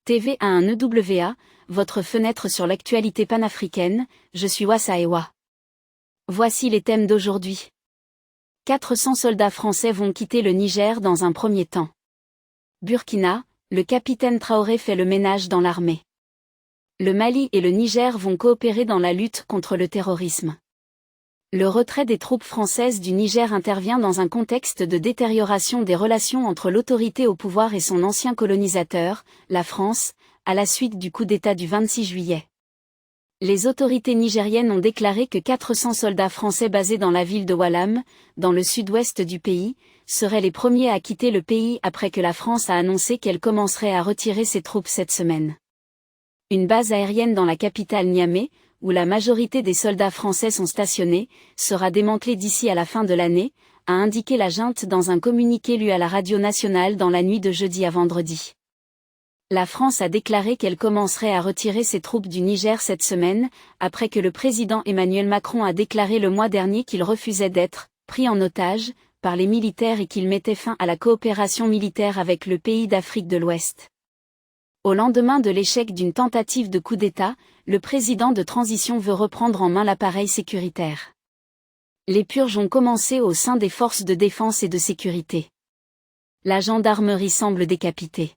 TV à un EWA, votre fenêtre sur l'actualité panafricaine, je suis Wassa Ewa. Voici les thèmes d'aujourd'hui. 400 soldats français vont quitter le Niger dans un premier temps. Burkina, le capitaine Traoré fait le ménage dans l'armée. Le Mali et le Niger vont coopérer dans la lutte contre le terrorisme. Le retrait des troupes françaises du Niger intervient dans un contexte de détérioration des relations entre l'autorité au pouvoir et son ancien colonisateur, la France, à la suite du coup d'État du 26 juillet. Les autorités nigériennes ont déclaré que 400 soldats français basés dans la ville de Walam, dans le sud-ouest du pays, seraient les premiers à quitter le pays après que la France a annoncé qu'elle commencerait à retirer ses troupes cette semaine. Une base aérienne dans la capitale Niamey, où la majorité des soldats français sont stationnés, sera démantelée d'ici à la fin de l'année, a indiqué la junte dans un communiqué lu à la radio nationale dans la nuit de jeudi à vendredi. La France a déclaré qu'elle commencerait à retirer ses troupes du Niger cette semaine, après que le président Emmanuel Macron a déclaré le mois dernier qu'il refusait d'être pris en otage par les militaires et qu'il mettait fin à la coopération militaire avec le pays d'Afrique de l'Ouest. Au lendemain de l'échec d'une tentative de coup d'État, le président de transition veut reprendre en main l'appareil sécuritaire. Les purges ont commencé au sein des forces de défense et de sécurité. La gendarmerie semble décapitée.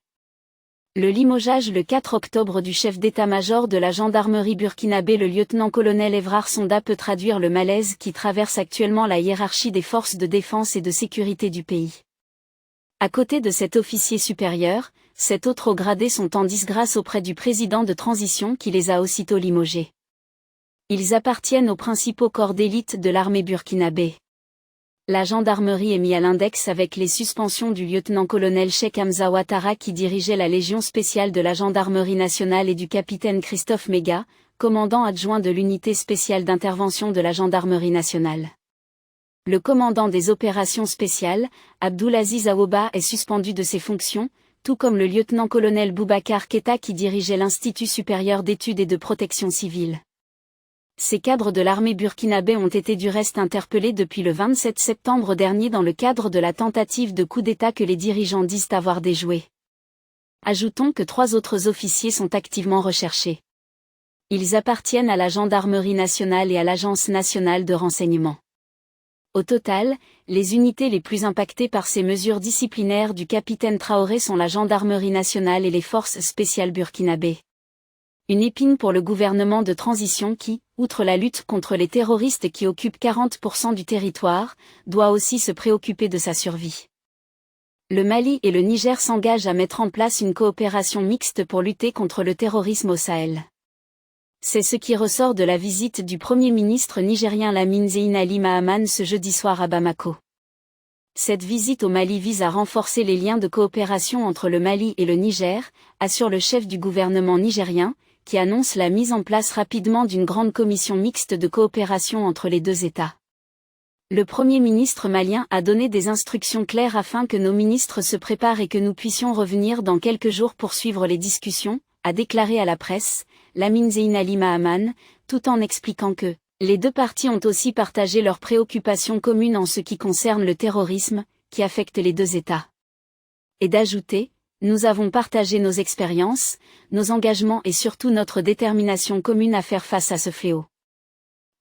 Le limogeage le 4 octobre du chef d'état-major de la gendarmerie burkinabé, le lieutenant-colonel Évrard Sonda, peut traduire le malaise qui traverse actuellement la hiérarchie des forces de défense et de sécurité du pays. À côté de cet officier supérieur, 7 autres hauts gradés sont en disgrâce auprès du président de transition qui les a aussitôt limogés. Ils appartiennent aux principaux corps d'élite de l'armée burkinabé. La gendarmerie est mise à l'index avec les suspensions du lieutenant-colonel Cheikh Hamza Ouattara qui dirigeait la légion spéciale de la gendarmerie nationale et du capitaine Christophe Méga, commandant adjoint de l'unité spéciale d'intervention de la gendarmerie nationale. Le commandant des opérations spéciales, Abdoulaziz Awoba, est suspendu de ses fonctions, tout comme le lieutenant-colonel Boubacar Keita qui dirigeait l'Institut supérieur d'études et de protection civile. Ces cadres de l'armée burkinabé ont été du reste interpellés depuis le 27 septembre dernier dans le cadre de la tentative de coup d'État que les dirigeants disent avoir déjouée. Ajoutons que 3 autres officiers sont activement recherchés. Ils appartiennent à la gendarmerie nationale et à l'Agence nationale de renseignement. Au total, les unités les plus impactées par ces mesures disciplinaires du capitaine Traoré sont la gendarmerie nationale et les forces spéciales burkinabées. Une épine pour le gouvernement de transition qui, outre la lutte contre les terroristes qui occupent 40% du territoire, doit aussi se préoccuper de sa survie. Le Mali et le Niger s'engagent à mettre en place une coopération mixte pour lutter contre le terrorisme au Sahel. C'est ce qui ressort de la visite du Premier ministre nigérien Lamine Zein Ali Mahaman ce jeudi soir à Bamako. Cette visite au Mali vise à renforcer les liens de coopération entre le Mali et le Niger, assure le chef du gouvernement nigérien, qui annonce la mise en place rapidement d'une grande commission mixte de coopération entre les deux États. Le Premier ministre malien a donné des instructions claires afin que nos ministres se préparent et que nous puissions revenir dans quelques jours pour suivre les discussions, a déclaré à la presse Lamine Zein Ali Mahaman, tout en expliquant que les deux parties ont aussi partagé leurs préoccupations communes en ce qui concerne le terrorisme, qui affecte les deux États. Et d'ajouter, nous avons partagé nos expériences, nos engagements et surtout notre détermination commune à faire face à ce fléau.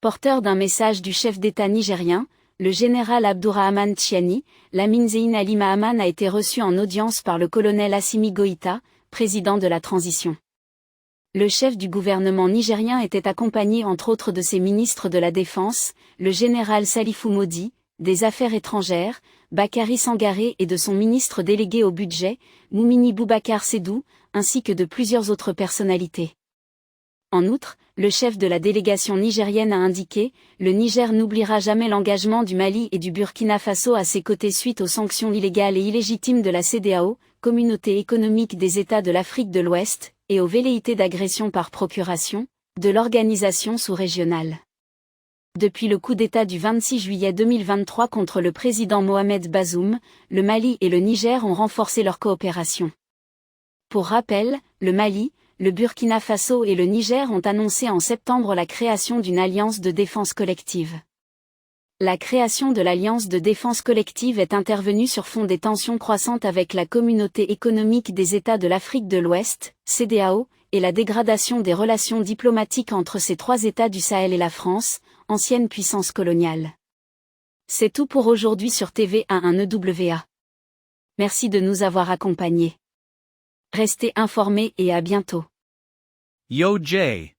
Porteur d'un message du chef d'État nigérien, le général Abdourahmane Tchiani, Lamine Zein Ali Mahaman a été reçu en audience par le colonel Assimi Goïta, président de la transition. Le chef du gouvernement nigérien était accompagné entre autres de ses ministres de la Défense, le général Salifou Modi, des Affaires étrangères, Bakary Sangaré et de son ministre délégué au budget, Moumini Boubacar Sédou, ainsi que de plusieurs autres personnalités. En outre, le chef de la délégation nigérienne a indiqué, le Niger n'oubliera jamais l'engagement du Mali et du Burkina Faso à ses côtés suite aux sanctions illégales et illégitimes de la CEDEAO, Communauté économique des États de l'Afrique de l'Ouest, et aux velléités d'agression par procuration, de l'organisation sous-régionale. Depuis le coup d'État du 26 juillet 2023 contre le président Mohamed Bazoum, le Mali et le Niger ont renforcé leur coopération. Pour rappel, le Mali, le Burkina Faso et le Niger ont annoncé en septembre la création d'une alliance de défense collective. La création de l'Alliance de défense collective est intervenue sur fond des tensions croissantes avec la Communauté économique des États de l'Afrique de l'Ouest, CEDEAO, et la dégradation des relations diplomatiques entre ces trois États du Sahel et la France, ancienne puissance coloniale. C'est tout pour aujourd'hui sur TV11EWA. Merci de nous avoir accompagnés. Restez informés et à bientôt. Yo Jay.